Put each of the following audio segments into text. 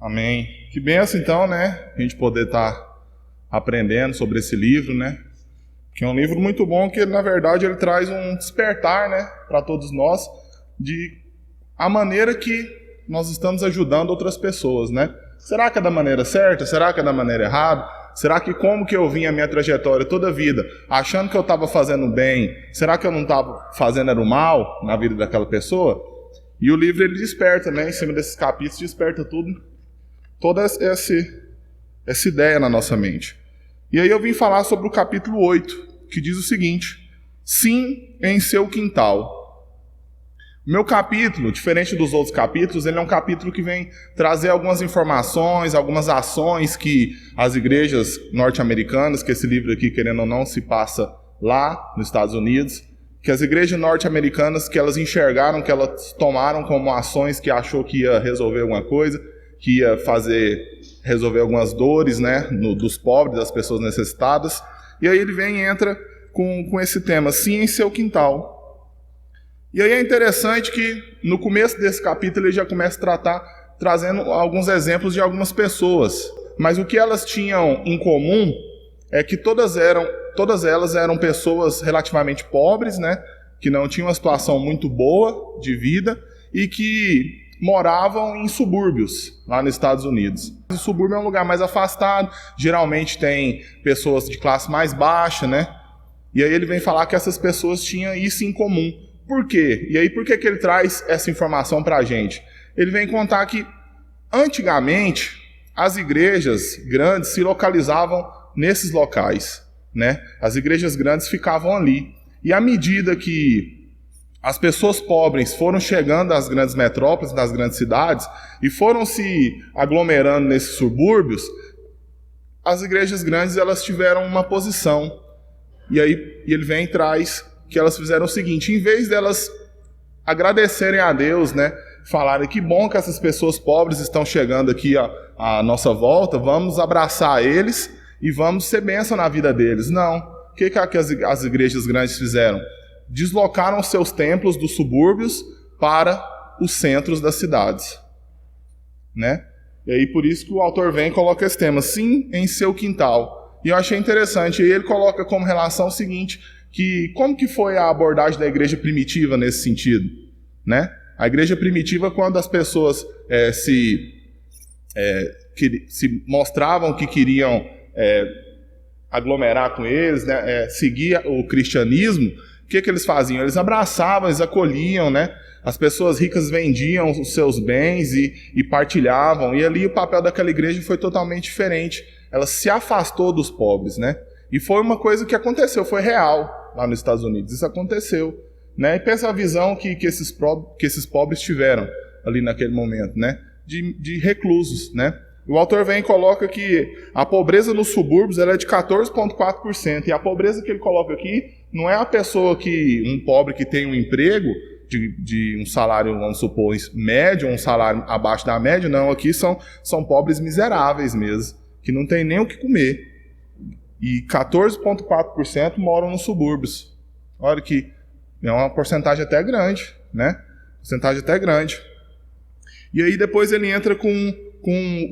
Amém. Que benção então, né? A gente poder estar aprendendo sobre esse livro, né? Que é um livro muito bom, que na verdade ele traz um despertar, né? Para todos nós, de a maneira que nós estamos ajudando outras pessoas, né? Será que é da maneira certa? Será que é da maneira errada? Será que como que eu vim a minha trajetória toda a vida, achando que eu estava fazendo bem, será que eu não estava fazendo era o mal na vida daquela pessoa? E o livro ele desperta, né? Em cima desses capítulos, desperta toda essa ideia na nossa mente. E aí eu vim falar sobre o capítulo 8, que diz o seguinte: sim em seu quintal. O meu capítulo, diferente dos outros capítulos, ele é um capítulo que vem trazer algumas informações, algumas ações que as igrejas norte-americanas, que esse livro aqui, querendo ou não, se passa lá nos Estados Unidos, que as igrejas norte-americanas, que elas enxergaram, que elas tomaram como ações que achou que ia resolver alguma coisa, que ia resolver algumas dores, né, dos pobres, das pessoas necessitadas. E aí ele vem e entra com esse tema, sim em seu quintal. E aí é interessante que no começo desse capítulo ele já começa trazendo alguns exemplos de algumas pessoas. Mas o que elas tinham em comum é que todas elas eram pessoas relativamente pobres, né, que não tinham uma situação muito boa de vida e que moravam em subúrbios lá nos Estados Unidos. O subúrbio é um lugar mais afastado, geralmente tem pessoas de classe mais baixa, né? E aí ele vem falar que essas pessoas tinham isso em comum. Por quê? E aí por que ele traz essa informação para a gente? Ele vem contar que antigamente as igrejas grandes se localizavam nesses locais, né? As igrejas grandes ficavam ali. E à medida que as pessoas pobres foram chegando às grandes metrópoles, nas grandes cidades, e foram se aglomerando nesses subúrbios, as igrejas grandes elas tiveram uma posição. E aí ele vem e traz que elas fizeram o seguinte: em vez delas agradecerem a Deus, né, falarem que bom que essas pessoas pobres estão chegando aqui à nossa volta, vamos abraçar eles e vamos ser bênção na vida deles. Não. O que as igrejas grandes fizeram? Deslocaram seus templos dos subúrbios para os centros das cidades, né? E aí por isso que o autor vem e coloca esse tema, sim em seu quintal. E eu achei interessante, e ele coloca como relação o seguinte, que como que foi a abordagem da igreja primitiva nesse sentido, né? A igreja primitiva, quando as pessoas se mostravam que queriam aglomerar com eles, né, seguir o cristianismo, o que eles faziam? Eles abraçavam, eles acolhiam, né? As pessoas ricas vendiam os seus bens e partilhavam, e ali o papel daquela igreja foi totalmente diferente. Ela se afastou dos pobres, né? E foi uma coisa que aconteceu, foi real lá nos Estados Unidos. Isso aconteceu, né? E pensa a visão que esses pobres tiveram ali naquele momento, né? De reclusos, né? O autor vem e coloca que a pobreza nos subúrbios ela é de 14,4%. E a pobreza que ele coloca aqui não é a pessoa um pobre que tem um emprego de um salário, vamos supor, médio, um salário abaixo da média. Não, aqui são pobres miseráveis mesmo, que não tem nem o que comer. E 14,4% moram nos subúrbios. Olha que é uma porcentagem até grande, né? Porcentagem até grande. E aí depois ele entra com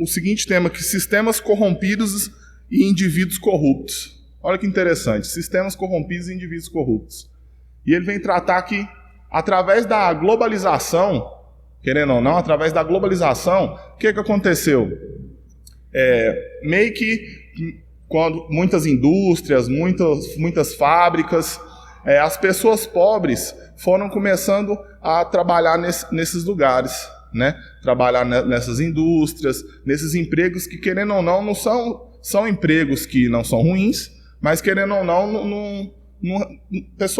o seguinte tema, que sistemas corrompidos e indivíduos corruptos. Olha que interessante, sistemas corrompidos e indivíduos corruptos. E ele vem tratar que, através da globalização, querendo ou não, através da globalização, o que aconteceu? Meio que quando muitas indústrias, muitas fábricas, as pessoas pobres foram começando a trabalhar nesses lugares, né? Trabalhar nessas indústrias, nesses empregos que, querendo ou não são empregos que não são ruins, mas, querendo ou não,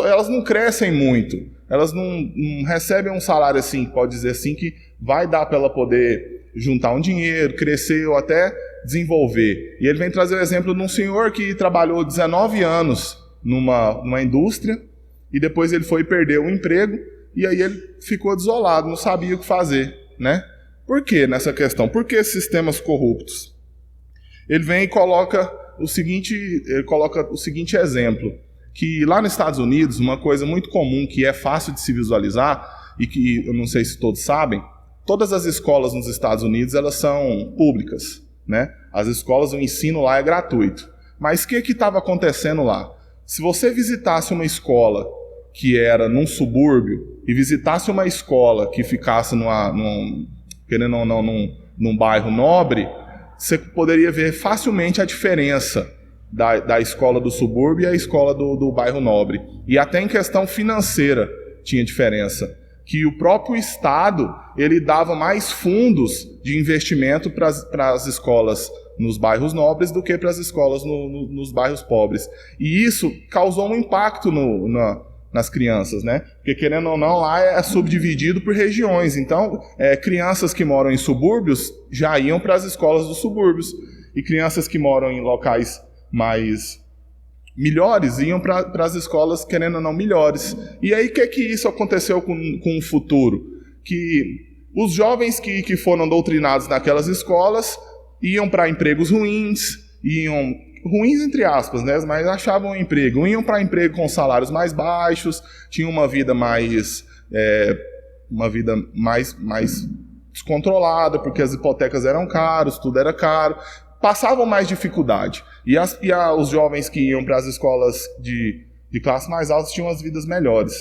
elas não crescem muito, elas não recebem um salário assim, pode dizer assim, que vai dar para ela poder juntar um dinheiro, crescer ou até desenvolver. E ele vem trazer o exemplo de um senhor que trabalhou 19 anos numa indústria e depois ele foi perder o emprego e aí ele ficou desolado, não sabia o que fazer, né? Por que nessa questão? Por que sistemas corruptos? Ele vem e coloca o seguinte exemplo, que lá nos Estados Unidos, uma coisa muito comum que é fácil de se visualizar e que eu não sei se todos sabem, todas as escolas nos Estados Unidos elas são públicas, né? As escolas, o ensino lá é gratuito. Mas o que estava acontecendo lá? Se você visitasse uma escola que era num subúrbio e visitasse uma escola que ficasse num bairro nobre, você poderia ver facilmente a diferença da escola do subúrbio e a escola do bairro nobre. E até em questão financeira tinha diferença. Que o próprio Estado ele dava mais fundos de investimento para as escolas nos bairros nobres do que para as escolas nos bairros pobres. E isso causou um impacto nas crianças, né? Porque, querendo ou não, lá é subdividido por regiões. Então, crianças que moram em subúrbios já iam para as escolas dos subúrbios. E crianças que moram em locais mais melhores iam para as escolas, querendo ou não, melhores. E aí, o que isso aconteceu com o futuro? Que os jovens que foram doutrinados naquelas escolas iam para empregos ruins, ruins entre aspas, né? Mas achavam um emprego, iam para emprego com salários mais baixos, tinham uma vida mais descontrolada, porque as hipotecas eram caras, tudo era caro, passavam mais dificuldade. E os jovens que iam para as escolas de classe mais alta tinham as vidas melhores.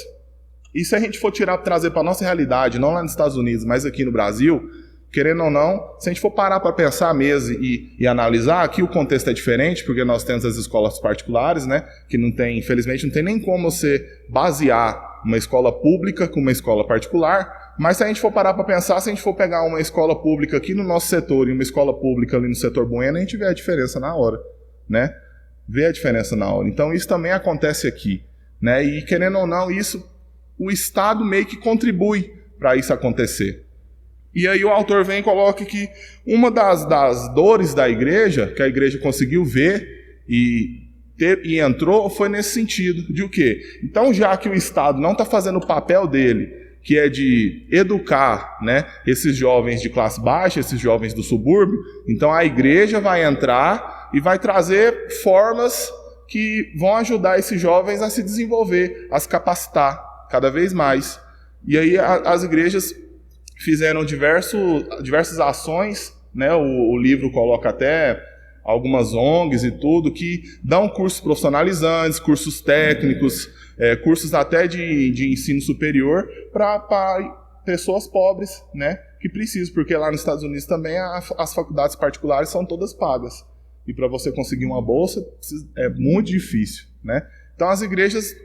E se a gente for trazer para a nossa realidade, não lá nos Estados Unidos, mas aqui no Brasil, querendo ou não, se a gente for parar para pensar mesmo e analisar, aqui o contexto é diferente, porque nós temos as escolas particulares, né, que infelizmente não tem nem como você basear uma escola pública com uma escola particular, mas se a gente for parar para pensar, se a gente for pegar uma escola pública aqui no nosso setor e uma escola pública ali no setor Bueno, a gente vê a diferença na hora, né? Vê a diferença na hora. Então isso também acontece aqui, né? E querendo ou não, o Estado meio que contribui para isso acontecer. E aí o autor vem e coloca que uma das dores da igreja, que a igreja conseguiu ver e entrou, foi nesse sentido, de o quê? Então, já que o Estado não está fazendo o papel dele, que é de educar, né, esses jovens de classe baixa, esses jovens do subúrbio, então a igreja vai entrar e vai trazer formas que vão ajudar esses jovens a se desenvolver, a se capacitar cada vez mais. E aí as igrejas fizeram diversas ações, né? O livro coloca até algumas ONGs e tudo, que dão cursos profissionalizantes, cursos técnicos, cursos até de ensino superior para pessoas pobres, né? Que precisam, porque lá nos Estados Unidos também as faculdades particulares são todas pagas. E para você conseguir uma bolsa é muito difícil, né? Então as igrejas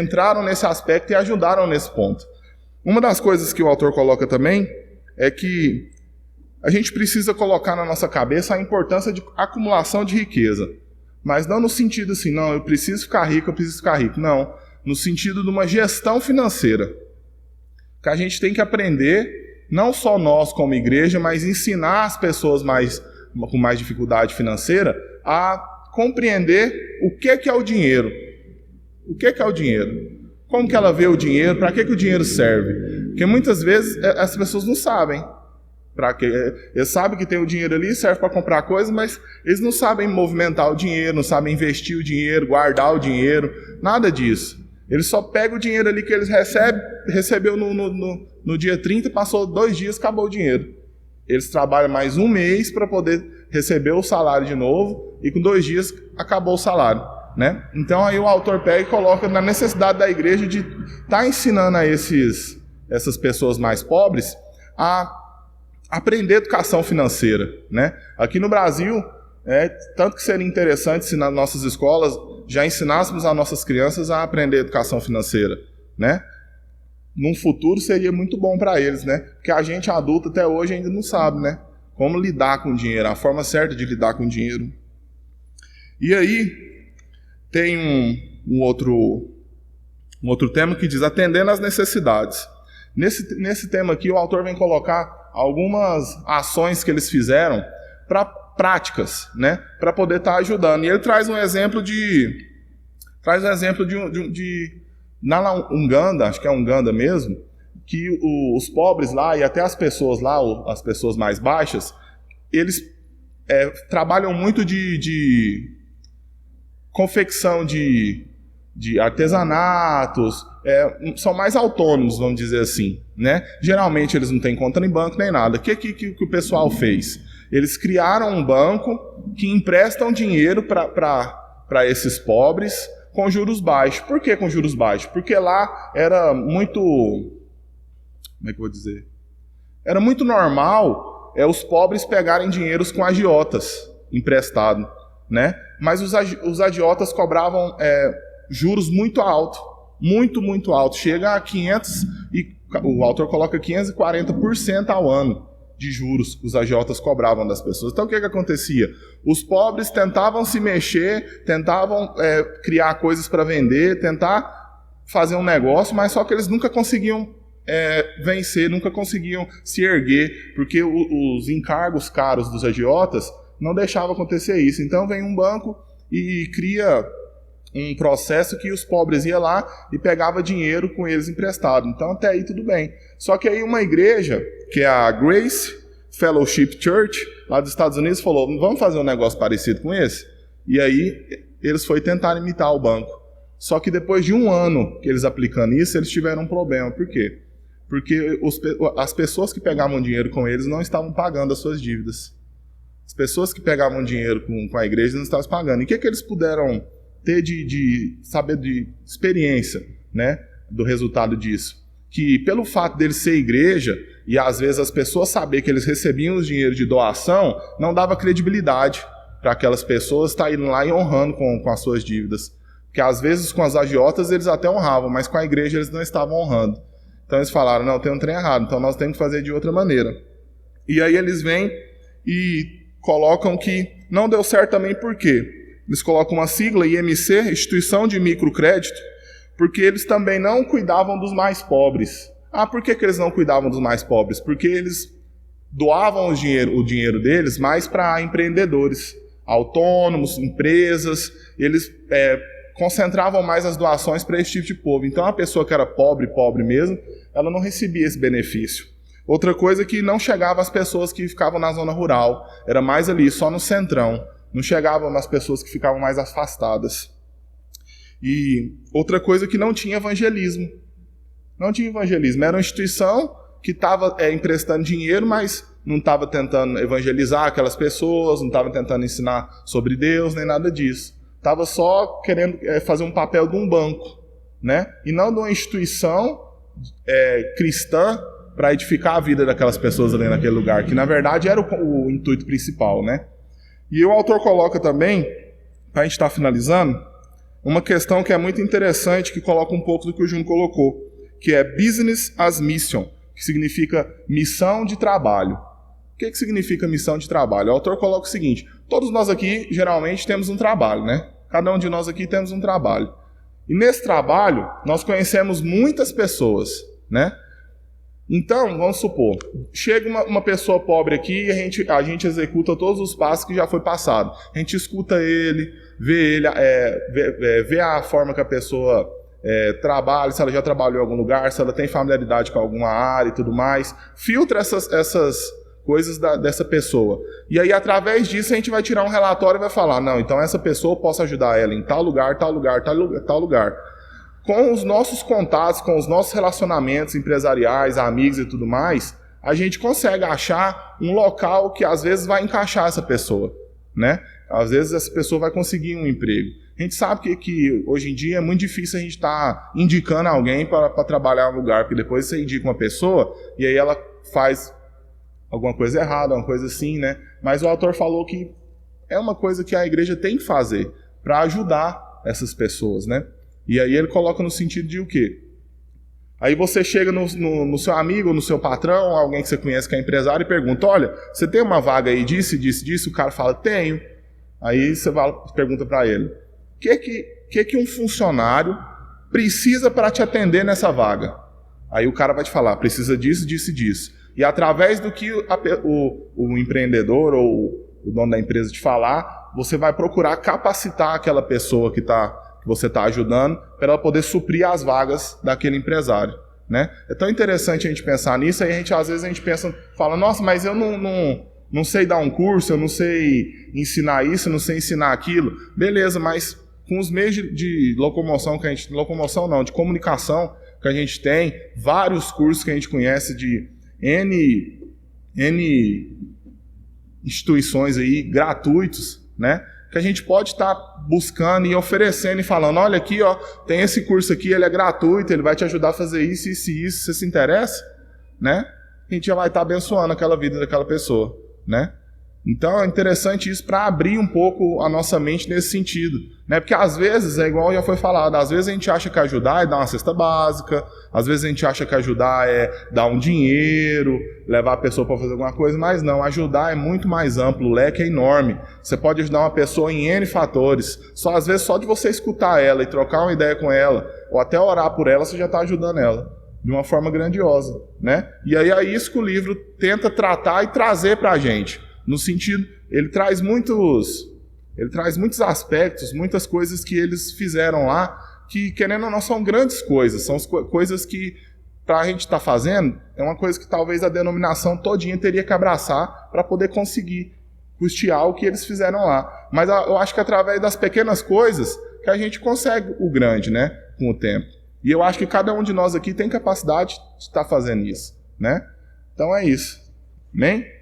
entraram nesse aspecto e ajudaram nesse ponto. Uma das coisas que o autor coloca também é que a gente precisa colocar na nossa cabeça a importância de acumulação de riqueza. Mas não no sentido assim, não, eu preciso ficar rico. Não, no sentido de uma gestão financeira. Que a gente tem que aprender, não só nós como igreja, mas ensinar as pessoas com mais dificuldade financeira a compreender o que é o dinheiro. O que é o dinheiro? Como que ela vê o dinheiro? Para que o dinheiro serve? Porque muitas vezes as pessoas não sabem. Eles sabem que tem o dinheiro ali, serve para comprar coisas, mas eles não sabem movimentar o dinheiro, não sabem investir o dinheiro, guardar o dinheiro, nada disso. Eles só pegam o dinheiro ali que eles recebeu no dia 30, passou 2 dias, acabou o dinheiro. Eles trabalham mais 1 mês para poder receber o salário de novo e com 2 dias acabou o salário, né? Então aí o autor pega e coloca na necessidade da igreja de estar ensinando a essas pessoas mais pobres a aprender educação financeira, né? Aqui no Brasil, tanto que seria interessante se nas nossas escolas já ensinássemos as nossas crianças a aprender educação financeira, né? Num futuro seria muito bom para eles, né? Porque a gente adulto até hoje ainda não sabe, né? Como lidar com o dinheiro, a forma certa de lidar com o dinheiro. E aí tem um outro tema que diz atendendo às necessidades. Nesse tema aqui, o autor vem colocar algumas ações que eles fizeram para práticas, né, para poder estar ajudando. E ele traz um exemplo na Uganda, acho que é Uganda mesmo, que os pobres lá e até as pessoas lá, as pessoas mais baixas, eles trabalham muito de confecção de de artesanatos, são mais autônomos, vamos dizer assim, né? Geralmente eles não têm conta em banco nem nada. O que o pessoal fez? Eles criaram um banco que emprestam dinheiro para esses pobres com juros baixos. Por que com juros baixos? Porque lá era muito... Como é que eu vou dizer? Era muito normal os pobres pegarem dinheiros com agiotas emprestado, né? Mas os agiotas cobravam juros muito altos, muito alto. Chega a 500, e o autor coloca 540% ao ano de juros que os agiotas cobravam das pessoas. Então o que acontecia? Os pobres tentavam se mexer, tentavam criar coisas para vender, tentar fazer um negócio, mas só que eles nunca conseguiam vencer, nunca conseguiam se erguer, porque os encargos caros dos agiotas não deixavam acontecer isso. Então vem um banco e cria um processo que os pobres iam lá e pegava dinheiro com eles emprestado. Então até aí tudo bem. Só que aí uma igreja, que é a Grace Fellowship Church, lá dos Estados Unidos, falou, vamos fazer um negócio parecido com esse? E aí eles foram tentar imitar o banco. Só que depois de um ano que eles aplicando isso, eles tiveram um problema. Por quê? Porque as pessoas que pegavam dinheiro com eles não estavam pagando as suas dívidas. As pessoas que pegavam dinheiro com a igreja não estavam pagando. E o que eles puderam ter de saber de experiência, né, do resultado disso? Que pelo fato deles ser igreja, e às vezes as pessoas saber que eles recebiam os dinheiros de doação, não dava credibilidade para aquelas pessoas estar indo lá e honrando com as suas dívidas. Porque às vezes com as agiotas eles até honravam, mas com a igreja eles não estavam honrando. Então eles falaram, não, tem um trem errado, então nós temos que fazer de outra maneira. E aí eles vêm e colocam que não deu certo também por quê? Eles colocam uma sigla, IMC, Instituição de Microcrédito, porque eles também não cuidavam dos mais pobres. Ah, por que eles não cuidavam dos mais pobres? Porque eles doavam o dinheiro deles mais para empreendedores, autônomos, empresas, eles concentravam mais as doações para esse tipo de povo. Então a pessoa que era pobre mesmo, ela não recebia esse benefício. Outra coisa é que não chegava às pessoas que ficavam na zona rural, era mais ali, só no centrão. Não chegavam nas pessoas que ficavam mais afastadas. E outra coisa é que não tinha evangelismo. Não tinha evangelismo. Era uma instituição que estava emprestando dinheiro, mas não estava tentando evangelizar aquelas pessoas, não estava tentando ensinar sobre Deus, nem nada disso. Estava só querendo fazer um papel de um banco, né? E não de uma instituição cristã para edificar a vida daquelas pessoas ali naquele lugar, que na verdade era o intuito principal, né? E o autor coloca também, para a gente estar finalizando, uma questão que é muito interessante, que coloca um pouco do que o Júnior colocou, que é Business as Mission, que significa missão de trabalho. O que significa missão de trabalho? O autor coloca o seguinte, todos nós aqui geralmente temos um trabalho, né? Cada um de nós aqui temos um trabalho. E nesse trabalho, nós conhecemos muitas pessoas, né? Então, vamos supor, chega uma pessoa pobre aqui e a gente executa todos os passos que já foi passado. A gente escuta ele, vê a forma que a pessoa trabalha, se ela já trabalhou em algum lugar, se ela tem familiaridade com alguma área e tudo mais. Filtra essas coisas dessa pessoa. E aí, através disso, a gente vai tirar um relatório e vai falar, não, então essa pessoa eu posso ajudar ela em tal lugar, tal lugar, tal lugar. Com os nossos contatos, com os nossos relacionamentos empresariais, amigos e tudo mais, a gente consegue achar um local que às vezes vai encaixar essa pessoa, né? Às vezes essa pessoa vai conseguir um emprego. A gente sabe que hoje em dia é muito difícil a gente estar indicando alguém para trabalhar em um lugar, porque depois você indica uma pessoa e aí ela faz alguma coisa errada, uma coisa assim, né? Mas o autor falou que é uma coisa que a igreja tem que fazer para ajudar essas pessoas, né? E aí ele coloca no sentido de o quê? Aí você chega no seu amigo, no seu patrão, alguém que você conhece que é empresário e pergunta, olha, você tem uma vaga aí disso? O cara fala, tenho. Aí você pergunta para ele, o que um funcionário precisa para te atender nessa vaga? Aí o cara vai te falar, precisa disso. E através do que o empreendedor ou o dono da empresa te falar, você vai procurar capacitar aquela pessoa que você está ajudando para ela poder suprir as vagas daquele empresário, né? É tão interessante a gente pensar nisso, aí às vezes a gente fala, nossa, mas eu não sei dar um curso, eu não sei ensinar isso, eu não sei ensinar aquilo. Beleza, mas com os meios de locomoção de comunicação que a gente tem, vários cursos que a gente conhece de N instituições aí, gratuitos, né? Que a gente pode estar buscando e oferecendo e falando, olha aqui, ó, tem esse curso aqui, ele é gratuito, ele vai te ajudar a fazer isso, você se interessa, né? A gente já vai estar abençoando aquela vida daquela pessoa, né? Então é interessante isso para abrir um pouco a nossa mente nesse sentido, né? Porque às vezes, é igual já foi falado, às vezes a gente acha que ajudar é dar uma cesta básica, às vezes a gente acha que ajudar é dar um dinheiro, levar a pessoa para fazer alguma coisa, mas não, ajudar é muito mais amplo, o leque é enorme. Você pode ajudar uma pessoa em N fatores, às vezes só de você escutar ela e trocar uma ideia com ela, ou até orar por ela, você já está ajudando ela, de uma forma grandiosa, né? E aí é isso que o livro tenta tratar e trazer para a gente. No sentido, ele traz muitos aspectos, muitas coisas que eles fizeram lá, que, querendo ou não, são grandes coisas, são coisas que, para a gente estar fazendo, é uma coisa que talvez a denominação todinha teria que abraçar para poder conseguir custear o que eles fizeram lá. Mas eu acho que através das pequenas coisas que a gente consegue o grande, né, com o tempo. E eu acho que cada um de nós aqui tem capacidade de estar fazendo isso, né? Então é isso. Amém?